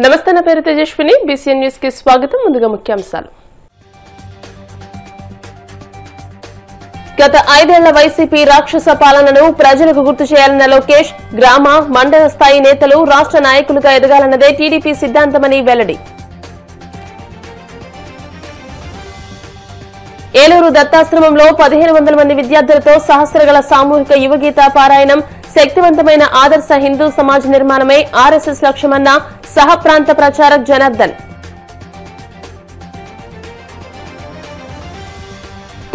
నమస్తే, నా పేరు తేజస్విని. బీసీఎన్ న్యూస్ కి స్వాగతం. ముందుగా ముఖ్యాంశాలు. గత 5 ఏళ్ల వైసీపీ రాక్షస పాలనను ప్రజలకు గుర్తు చేయాలన్న లోకేష్, గ్రామ మండల స్థాయి నేతలు రాష్ట్ర నాయకులుగా ఎదగాలన్నదే టీడీపీ సిద్ధాంతమని వెల్లడి. ఏలూరు దత్తాశ్రమంలో 1500 మంది విద్యార్థులతో సహస్రగల సామూహిక యువగీత పారాయణం. శక్తివంతమైన ఆదర్శ హిందూ సమాజ నిర్మాణమే ఆర్ఎస్ఎస్ లక్ష్యమన్న సహ ప్రాంత ప్రచారక్ జనార్దన్.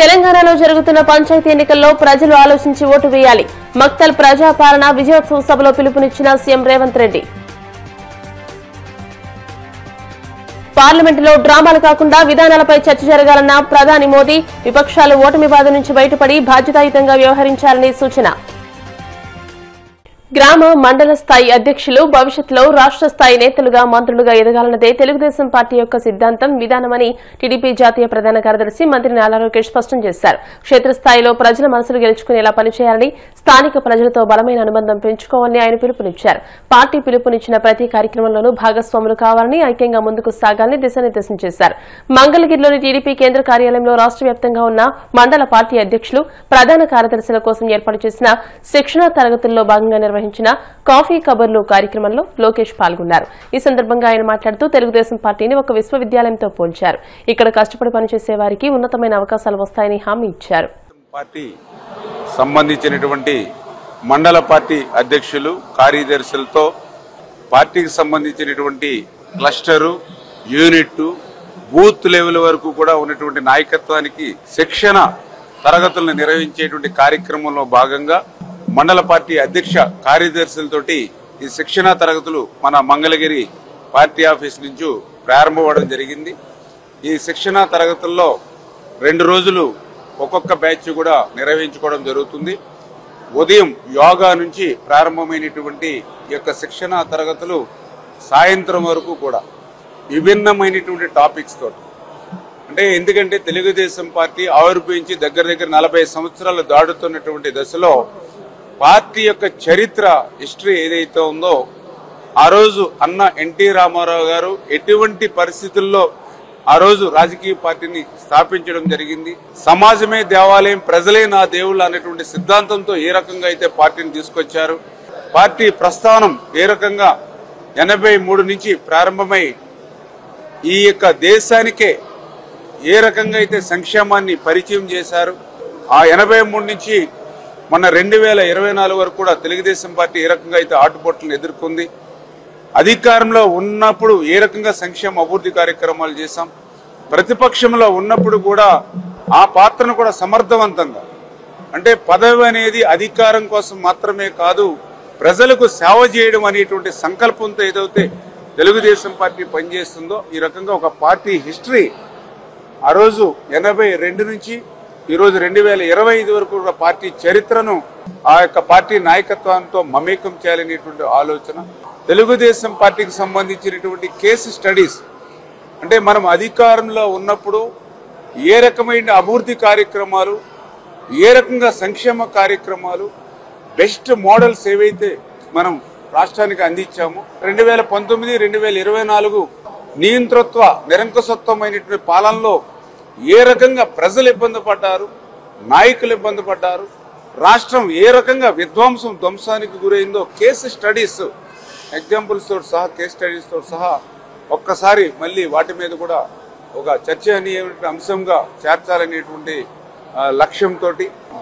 తెలంగాణలో జరుగుతున్న పంచాయతీ ఎన్నికల్లో ప్రజలు ఆలోచించి ఓటు వేయాలి. మక్తల్ ప్రజాపాలన విజయోత్సవ సభలో పిలుపునిచ్చిన సీఎం రేవంత్ రెడ్డి. పార్లమెంటులో డ్రామాలు కాకుండా విధానాలపై చర్చ జరగాలన్న ప్రధాని మోదీ. విపక్షాలు ఓటమి బాధ నుంచి బయటపడి బాధ్యతాయుతంగా వ్యవహరించాలని సూచన. గ్రామ మండల స్థాయి అధ్యక్షులు భవిష్యత్తులో రాష్ట్ర స్థాయి నేతలుగా మంత్రులుగా ఎదగాలన్నదే తెలుగుదేశం పార్టీ యొక్క సిద్ధాంతం, విధానమని టీడీపీ జాతీయ ప్రధాన కార్యదర్శి మంత్రి నారా లోకేష్ స్పష్టం చేశారు. క్షేత్రస్థాయిలో ప్రజల మనసులు గెలుచుకునేలా పనిచేయాలని, స్థానిక ప్రజలతో బలమైన అనుబంధం పెంచుకోవాలని ఆయన పిలుపునిచ్చారు. పార్టీ పిలుపునిచ్చిన ప్రతి కార్యక్రమంలోనూ భాగస్వాములు కావాలని, ఐక్యంగా ముందుకు సాగాలని దిశానిర్దేశం చేశారు. మంగళగిరిలోని టీడీపీ కేంద్ర కార్యాలయంలో రాష్ట్ర వ్యాప్తంగా ఉన్న మండల పార్టీ అధ్యక్షులు, ప్రధాన కార్యదర్శుల కోసం ఏర్పాటు చేసిన శిక్షణా తరగతుల్లో భాగంగా నిర్వహించిన కాఫీ కబర్లు కార్యక్రమంలో లోకేష్ పాల్గొన్నారు. ఈ సందర్భంగా ఆయన మాట్లాడుతూ తెలుగుదేశం పార్టీని ఒక విశ్వవిద్యాలయంతో పోల్చారు. ఇక్కడ కష్టపడి పనిచేసే వారికి ఉన్నతమైన అవకాశాలు వస్తాయని హామీ ఇచ్చారు. పార్టీ సంబంధించినటువంటి మండల పార్టీ అధ్యక్షులు, కార్యదర్శులతో పార్టీకి సంబంధించినటువంటి క్లస్టరు, యూనిట్, బూత్ లెవెల్ వరకు కూడా ఉన్నటువంటి నాయకత్వానికి శిక్షణ తరగతులను నిర్వహించేటువంటి కార్యక్రమంలో భాగంగా మండల పార్టీ అధ్యక్ష కార్యదర్శులతోటి ఈ శిక్షణా తరగతులు మన మంగళగిరి పార్టీ ఆఫీస్ నుంచి ప్రారంభమవడం జరిగింది. ఈ శిక్షణా తరగతుల్లో 2 రోజులు ఒక్కొక్క బ్యాచ్ కూడా నిర్వహించుకోవడం జరుగుతుంది. ఉదయం యోగా నుంచి ప్రారంభమైనటువంటి ఈ యొక్క శిక్షణా తరగతులు సాయంత్రం వరకు కూడా విభిన్నమైనటువంటి టాపిక్స్ తోటి, అంటే ఎందుకంటే తెలుగుదేశం పార్టీ ఆవిర్భవించి దగ్గర 40 సంవత్సరాలు దాడుతున్నటువంటి దశలో పార్టీ యొక్క చరిత్ర, హిస్టరీ ఏదైతే ఉందో, ఆ రోజు అన్న ఎన్టీ రామారావు గారు ఎటువంటి పరిస్థితుల్లో ఆ రోజు రాజకీయ పార్టీని స్థాపించడం జరిగింది. సమాజమే దేవాలయం, ప్రజలే నా దేవుళ్ళు అనేటువంటి సిద్ధాంతంతో ఏ రకంగా అయితే పార్టీని తీసుకొచ్చారు, పార్టీ ప్రస్థానం ఏ రకంగా 83 నుంచి ప్రారంభమై ఈ యొక్క దేశానికే ఏ రకంగా అయితే సంక్షేమాన్ని పరిచయం చేశారు, ఆ 83 నుంచి మొన్న 2024 వరకు కూడా తెలుగుదేశం పార్టీ ఏ రకంగా అయితే ఆటుపోట్లను ఎదుర్కొంది, అధికారంలో ఉన్నప్పుడు ఏ రకంగా సంక్షేమ అభివృద్ధి కార్యక్రమాలు చేశాం, ప్రతిపక్షంలో ఉన్నప్పుడు కూడా ఆ పాత్రను కూడా సమర్థవంతంగా, అంటే పదవి అనేది అధికారం కోసం మాత్రమే కాదు, ప్రజలకు సేవ చేయడం అనేటువంటి సంకల్పంతో ఏదైతే తెలుగుదేశం పార్టీ పనిచేస్తుందో, ఈ రకంగా ఒక పార్టీ హిస్టరీ ఆ రోజు 82 నుంచి ఈరోజు 2025 వరకు కూడా పార్టీ చరిత్రను ఆ యొక్క పార్టీ నాయకత్వంతో మమేకం చేయాలనేటువంటి ఆలోచన. తెలుగుదేశం పార్టీకి సంబంధించినటువంటి కేసు స్టడీస్, అంటే మనం అధికారంలో ఉన్నప్పుడు ఏ రకమైన అభివృద్ధి కార్యక్రమాలు, ఏ రకంగా సంక్షేమ కార్యక్రమాలు, బెస్ట్ మోడల్స్ ఏవైతే మనం రాష్ట్రానికి అందించామో, 2019, 2024 నియంతృత్వ నిరంకుశత్వమైనటువంటి పాలనలో ఏ రకంగా ప్రజలు ఇబ్బంది పడ్డారు, నాయకులు ఇబ్బంది పడ్డారు, రాష్ట్రం ఏ రకంగా ధ్వంసానికి గురైందో కేసు స్టడీస్, ఎగ్జాంపుల్స్ తోటి సహా, కేసు స్టడీస్ తోటి సహా ఒక్కసారి మళ్ళీ వాటి మీద కూడా ఒక చర్చ అనేటువంటి అంశంగా చేర్చాలనేటువంటి లక్ష్యంతో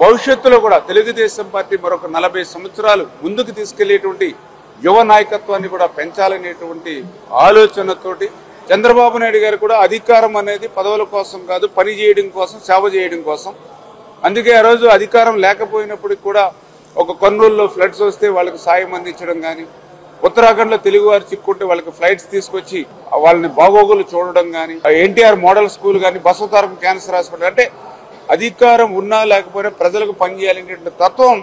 భవిష్యత్తులో కూడా తెలుగుదేశం పార్టీ మరొక 40 సంవత్సరాలు ముందుకు తీసుకెళ్లేటువంటి యువ నాయకత్వాన్ని కూడా పెంచాలనేటువంటి ఆలోచనతోటి చంద్రబాబు నాయుడు గారు కూడా అధికారం అనేది పదవుల కోసం కాదు, పని చేయడం కోసం, సేవ చేయడం కోసం. అందుకే ఆ రోజు అధికారం లేకపోయినప్పటికీ కూడా ఒక కొన్నూరులో ఫ్లడ్స్ వస్తే వాళ్ళకి సాయం అందించడం కానీ, ఉత్తరాఖండ్లో తెలుగువారు చిక్కుంటే వాళ్ళకి ఫ్లైట్స్ తీసుకొచ్చి వాళ్ళని బాగోగులు చూడడం కానీ, ఎన్టీఆర్ మోడల్ స్కూల్ కానీ, బసవతారకం క్యాన్సర్ హాస్పిటల్, అంటే అధికారం ఉన్నా లేకపోయినా ప్రజలకు పనిచేయాలనేటువంటి తత్వం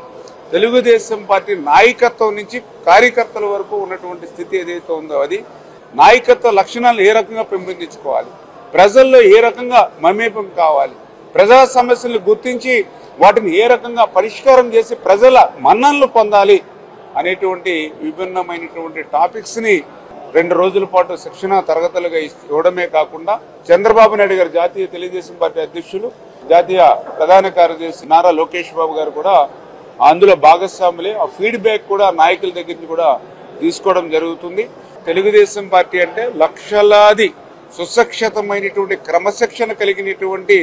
తెలుగుదేశం పార్టీ నాయకత్వం నుంచి కార్యకర్తల వరకు ఉన్నటువంటి స్థితి ఏదైతే ఉందో, అది నాయకత్వ లక్షణాలను ఏ రకంగా పెంపొందించుకోవాలి, ప్రజల్లో ఏ రకంగా మమేకం కావాలి, ప్రజా సమస్యలను గుర్తించి వాటిని ఏ రకంగా పరిష్కారం చేసి ప్రజల మన్ననలు పొందాలి అనేటువంటి విభిన్నమైనటువంటి టాపిక్స్ ని 2 రోజుల పాటు శిక్షణ తరగతులుగా ఇవ్వడమే కాకుండా చంద్రబాబు నాయుడు గారు జాతీయ తెలుగుదేశం పార్టీ అధ్యక్షులు, జాతీయ ప్రధాన కార్యదర్శి నారా లోకేష్ బాబు గారు కూడా అందులో భాగస్వాములే. ఆ ఫీడ్బ్యాక్ కూడా నాయకుల దగ్గర నుంచి కూడా తీసుకోవడం జరుగుతుంది. తెలుగుదేశం పార్టీ అంటే లక్షలాది సుశిక్షితమైనటువంటి క్రమశిక్షణ కలిగినటువంటి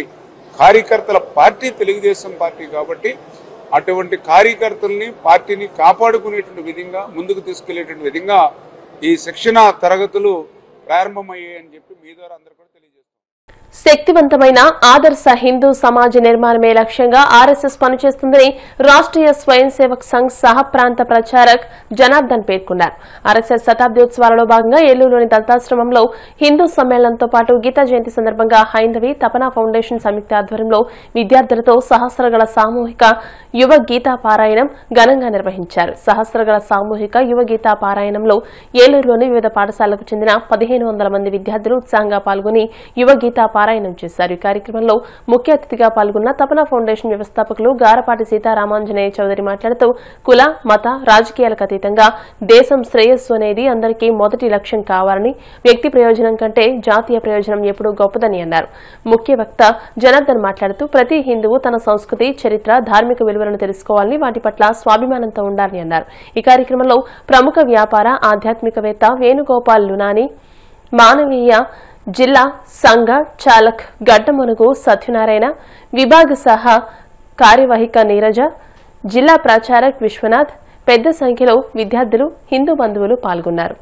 కార్యకర్తల పార్టీ తెలుగుదేశం పార్టీ కాబట్టి అటువంటి కార్యకర్తల్ని పార్టీని కాపాడుకునేటువంటి విధంగా ముందుకు తీసుకెళ్లేటువంటి విధంగా ఈ శిక్షణ తరగతులు ప్రారంభమయ్యాయని చెప్పి మీ ద్వారా అందరూ కూడా తెలియజేస్తారు. శక్తివంతమైన ఆదర్శ హిందూ సమాజ నిర్మాణమే లక్ష్యంగా ఆర్ఎస్ఎస్ పనిచేస్తుందని రాష్ట్రీయ స్వయం సేవక్ సంఘ్ సహ ప్రాంత ప్రచారక్ జనార్దన్ పేర్కొన్నారు. ఆర్ఎస్ఎస్ శతాబ్దోత్సవాలలో భాగంగా ఏలూరులోని దత్తాశ్రమంలో హిందూ సమ్మేళనంతో పాటు గీతా జయంతి సందర్భంగా హైందవి తపనా ఫౌండేషన్ సంయుక్త ఆధ్వర్యంలో విద్యార్థులతో సహస్రగల సామూహిక యువ గీతా పారాయణం ఘనంగా నిర్వహించారు. సహస్రగల సామూహిక యువ గీతా పారాయణంలో ఏలూరులోని వివిధ పాఠశాలలకు చెందిన 1500 మంది విద్యార్థులు ఉత్సాహంగా పాల్గొని యువ గీతా పారాయణం చేశారు. ఈ కార్యక్రమంలో ముఖ్య అతిథిగా పాల్గొన్న తపనా ఫౌండేషన్ వ్యవస్థాపకులు గారపాటి సీతారామాంజనేయ చౌదరి మాట్లాడుతూ కుల మత రాజకీయాలకు అతీతంగా దేశం శ్రేయస్సు అనేది అందరికీ మొదటి లక్ష్యం కావాలని, వ్యక్తి ప్రయోజనం కంటే జాతీయ ప్రయోజనం ఎప్పుడూ గొప్పదని అన్నారు. ముఖ్య వక్త జనార్దన్ మాట్లాడుతూ ప్రతి హిందువు తన సంస్కృతి, చరిత్ర, ధార్మిక విలువలను తెలుసుకోవాలని, వాటి పట్ల స్వాభిమానంతో ఉండాలని అన్నారు. ఈ కార్యక్రమంలో ప్రముఖ వ్యాపార ఆధ్యాత్మికవేత్త వేణుగోపాల్ లునాని, మానవీయ జిల్లా సంఘ చాలక్ గడ్డమునుగు సత్యనారాయణ, విభాగ సహా కార్యవాహిక నీరజ, జిల్లా ప్రచారక్ విశ్వనాథ్, పెద్ద సంఖ్యలో విద్యార్థులు, హిందూ బంధువులు పాల్గొన్నారు.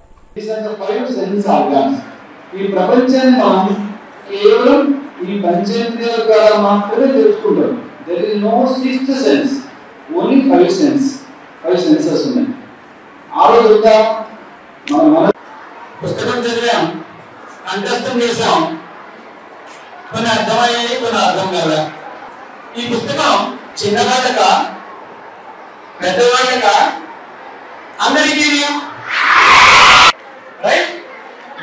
కంఠస్థం చేశాం, కొన్ని అర్థమయ్యాయి, కొన్ని అర్థం కదా. ఈ పుస్తకం చిన్నవాళ్ళక పెద్దవాళ్ళక అందరికీ రైట్.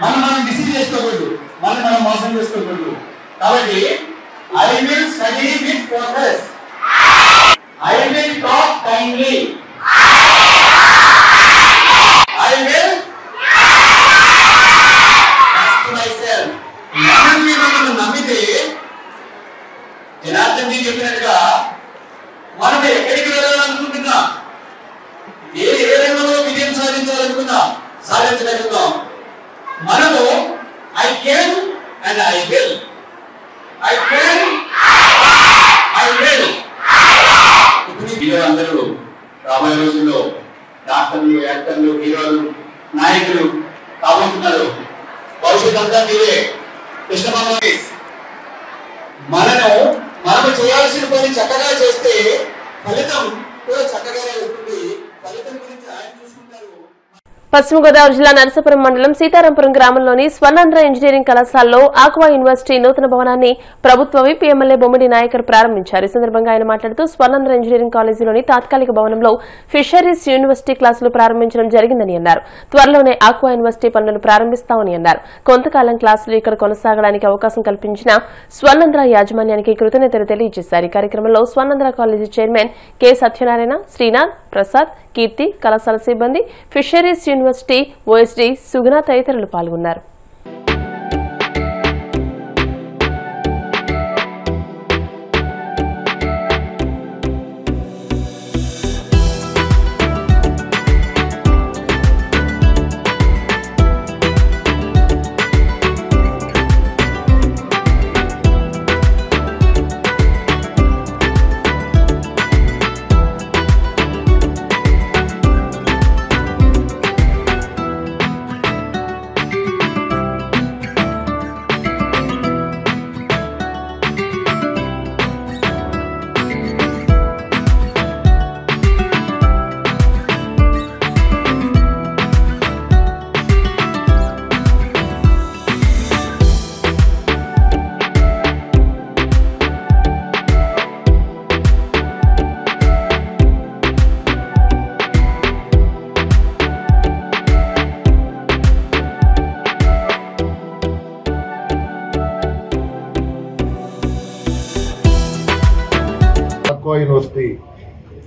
మనం డిసీజ్ చేసుకోకూడదు, మనం మోసం చేసుకోకూడదు. కాబట్టి I will study with focus, I will talk kindly, I will నమ్మితే జనార్దన్ జీ చెప్పినట్టుగా మనం ఎక్కడికి వెళ్ళాలనుకుంటున్నా, ఏ రంగంలో విజయం సాధించాలనుకున్నా సాధించగలుగుతాం. మనము I can and I will, I can I will. ఇప్పుడు అందరూ రాబోయే రోజుల్లో డాక్టర్లు, యాక్టర్లు, హీరోలు, నాయకులు కాబోతున్నారు. భవిష్యత్ అంతా మీరే. మనము చేయాల్సిన పని చక్కగా చేస్తే ఫలితం కూడా చక్కగానే ఉంటుంది. ఫలితం గురించి ఆయన చూసుకుంటారు. పశ్చిమ గోదావరి జిల్లా నరసాపురం మండలం సీతారాంపురం గ్రామంలోని స్వర్ణాంధ్ర ఇంజనీరింగ్ కళాశాలలో ఆక్వా యూనివర్సిటీ నూతన భవనాన్ని ప్రభుత్వ విప్ ఎమ్మెల్యే బొమ్మిడి నాయకర్ ప్రారంభించారు. ఈ సందర్భంగా ఆయన మాట్లాడుతూ స్వర్ణాంధ్ర ఇంజనీరింగ్ కాలేజీలోని తాత్కాలిక భవనంలో ఫిషరీస్ యూనివర్సిటీ క్లాసులు ప్రారంభించడం జరిగిందని అన్నారు. త్వరలోనే ఆక్వా యూనివర్సిటీ పనులను ప్రారంభిస్తామని అన్నారు. కొంతకాలం క్లాసులు ఇక్కడ కొనసాగడానికి అవకాశం కల్పించిన స్వర్ణాంధ్ర యాజమాన్యానికి కృతజ్ఞతలు తెలియజేశారు. ఈ కార్యక్రమంలో Swarnandhra college chairman K Satyanarayana, Srinath, Prasad, Keerthi, కళాశాల సిబ్బంది, ఫిషరీస్ యూనివర్సిటీ ఓఎస్డీ సుగుణ తదితరులు పాల్గొన్నారు. ఆక్వా యూనివర్సిటీ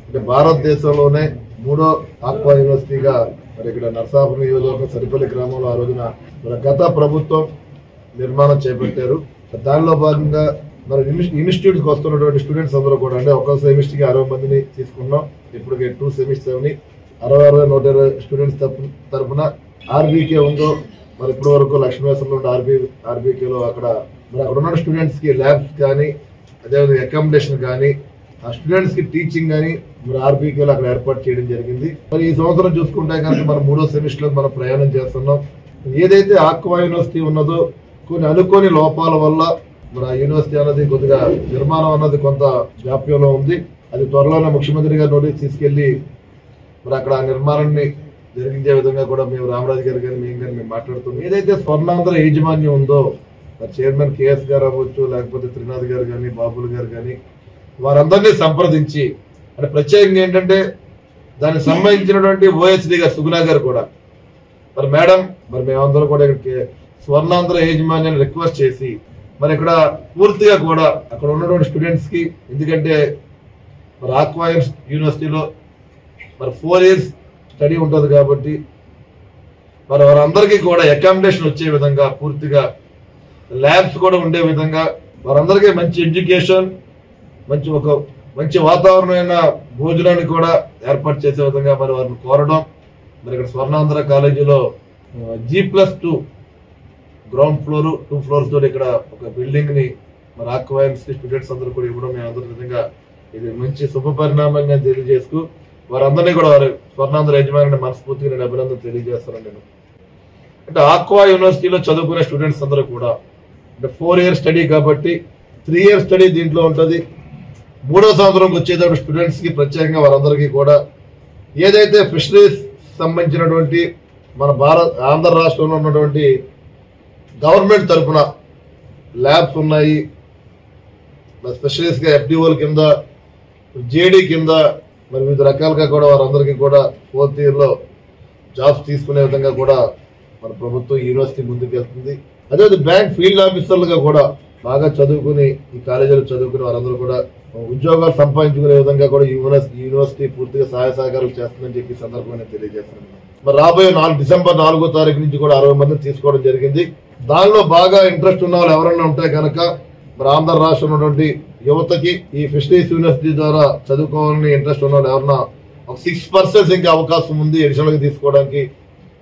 అంటే భారతదేశంలోనే 3వ ఆక్వా యూనివర్సిటీగా మరి ఇక్కడ నర్సాపురం నియోజకవర్గం సరిపల్లి గ్రామంలో ఆ రోజున గత ప్రభుత్వం నిర్మాణం చేపట్టారు. దానిలో భాగంగా మరి ఇన్స్టిట్యూట్కి వస్తున్నటువంటి స్టూడెంట్స్ అందరూ కూడా అంటే ఒక సెమిస్టర్కి 60 మందిని తీసుకున్నాం. ఇప్పటికే 2 సెమిస్టర్ని 60-120 స్టూడెంట్స్ తరఫున ఆర్బీకే ఉందో మరి ఇప్పటి వరకు లక్ష్మీశ్వరంలో ఆర్బీకేలో అక్కడ ఉన్న స్టూడెంట్స్ కి ల్యాబ్స్ కానీ అదేవిధంగా అకామిడేషన్ కానీ ఆ స్టూడెంట్స్ కి టీచింగ్ కానీ మరి ఆర్బీకేలో అక్కడ ఏర్పాటు చేయడం జరిగింది. మరి ఈ సంవత్సరం చూసుకుంటే కనుక మనం 3వ సెమిస్టర్ మనం ప్రయాణం చేస్తున్నాం. ఏదైతే ఆక్వా యూనివర్సిటీ ఉన్నదో కొన్ని అనుకోని లోపాల వల్ల మరి ఆ యూనివర్సిటీ అన్నది కొద్దిగా నిర్మాణం అన్నది కొంత జాప్యంలో ఉంది. అది త్వరలోనే ముఖ్యమంత్రి గారి నోటీస్ తీసుకెళ్లి మరి అక్కడ ఆ నిర్మాణాన్ని జరిగించే విధంగా కూడా మేము రామరాజు గారు కానీ మేము మాట్లాడుతున్నాం. ఏదైతే స్వర్ణాంధ్ర యాజమాన్యం ఉందో చైర్మన్ కేఎస్ గారు అవ్వచ్చు, లేకపోతే త్రినాథ్ గారు కానీ, బాబులు గారు కానీ వారందరినీ సంప్రదించి అంటే ప్రత్యేకంగా ఏంటంటే దానికి సంబంధించినటువంటి ఓఎస్డీ గారు సుగుణా గారు కూడా మరి మేడం మరి మేమందరం కూడా ఇక్కడికి స్వర్ణాంధ్ర యాజమాన్యాన్ని రిక్వెస్ట్ చేసి మరి ఇక్కడ పూర్తిగా కూడా అక్కడ ఉన్నటువంటి స్టూడెంట్స్ కి ఎందుకంటే మరి ఆక్వా యూనివర్సిటీలో మరి 4 years స్టడీ ఉంటుంది కాబట్టి మరి వారందరికీ కూడా అకామిడేషన్ వచ్చే విధంగా పూర్తిగా ల్యాబ్స్ కూడా ఉండే విధంగా వారందరికీ మంచి ఎడ్యుకేషన్ మంచి వాతావరణమైన భోజనాన్ని కూడా ఏర్పాటు చేసే విధంగా మరి వారిని కోరడం. మరి ఇక్కడ స్వర్ణాంధ్ర కాలేజీలో G+2 గ్రౌండ్ ఫ్లోర్ 2 floors తోటి ఇక్కడ ఒక బిల్డింగ్ ని మరి ఆక్వా యూనివర్సిటీ స్టూడెంట్స్ అందరూ కూడా ఇవ్వడం మేము అందరి విధంగా ఇది మంచి శుభ పరిణామంగా తెలియజేస్తూ వారందరినీ కూడా వారి స్వర్ణాంధ్ర యజమాని మనస్ఫూర్తిగా నేను అభినందన తెలియజేస్తాను. నేను అంటే ఆక్వా యూనివర్సిటీలో చదువుకునే స్టూడెంట్స్ అందరూ కూడా అంటే 4 years స్టడీ కాబట్టి 3 years స్టడీ దీంట్లో ఉంటుంది. 3వ సంవత్సరంకి వచ్చేటప్పుడు స్టూడెంట్స్ కి ప్రత్యేకంగా వారందరికీ కూడా ఏదైతే ఫిషరీస్ సంబంధించినటువంటి మన ఆంధ్ర రాష్ట్రంలో ఉన్నటువంటి గవర్నమెంట్ తరఫున ల్యాబ్స్ ఉన్నాయి. స్పెషలిస్ట్ గా FDOల కింద JD కింద మరి వివిధ రకాలుగా కూడా వారందరికీ కూడా 4th year లో జాబ్స్ తీసుకునే విధంగా కూడా మన ప్రభుత్వం యూనివర్సిటీ ముందుకు వెళ్తుంది. అదేవిధంగా బ్యాంక్ ఫీల్డ్ ఆఫీసర్లుగా కూడా బాగా చదువుకుని ఈ కాలేజీలో చదువుకుని వారందరూ కూడా ఉద్యోగాలు సంపాదించుకునే విధంగా కూడా యూనివర్సిటీ పూర్తిగా సహాయ సహకారాలు చేస్తుందని చెప్పి సందర్భంగా తెలియజేస్తున్నాను. మరి రాబోయే December 4వ తారీఖు నుంచి కూడా 60 మందిని తీసుకోవడం జరిగింది. దానిలో బాగా ఇంట్రెస్ట్ ఉన్న వాళ్ళు ఎవరైనా ఉంటే కనుక మరి ఆంధ్ర రాష్ట్రంలో ఉన్నటువంటి యువతకి ఈ ఫిషరీస్ యూనివర్సిటీ ద్వారా చదువుకోవాలని ఇంట్రెస్ట్ ఉన్న వాళ్ళు ఎవరన్నా ఒక 6% ఇంకా అవకాశం ఉంది అడిషనల్ గా తీసుకోవడానికి.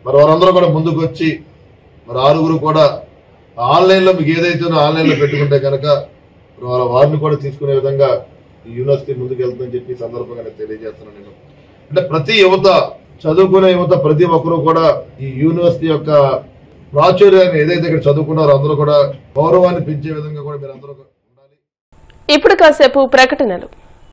మరి వారందరూ కూడా ముందుకు వచ్చి మరి 6 కూడా ఆన్లైన్ లో మీకు ఏదైతే ఆన్లైన్ లో పెట్టుకుంటే కనుక వారిని కూడా తీసుకునే విధంగా ఈ యూనివర్సిటీ ముందుకు వెళ్తుందని చెప్పి సందర్భంగా నేను తెలియజేస్తున్నాను. నేను అంటే ప్రతి యువత చదువుకునే యువత ప్రతి ఒక్కరు కూడా ఈ యూనివర్సిటీ యొక్క ప్రాచుర్యాన్ని ఏదైతే ఇక్కడ చదువుకున్నారో అందరూ కూడా గౌరవాన్ని పెంచే విధంగా కూడా మీరు అందరూ ఉండాలి. ఇప్పుడు కాసేపు ప్రకటనలు.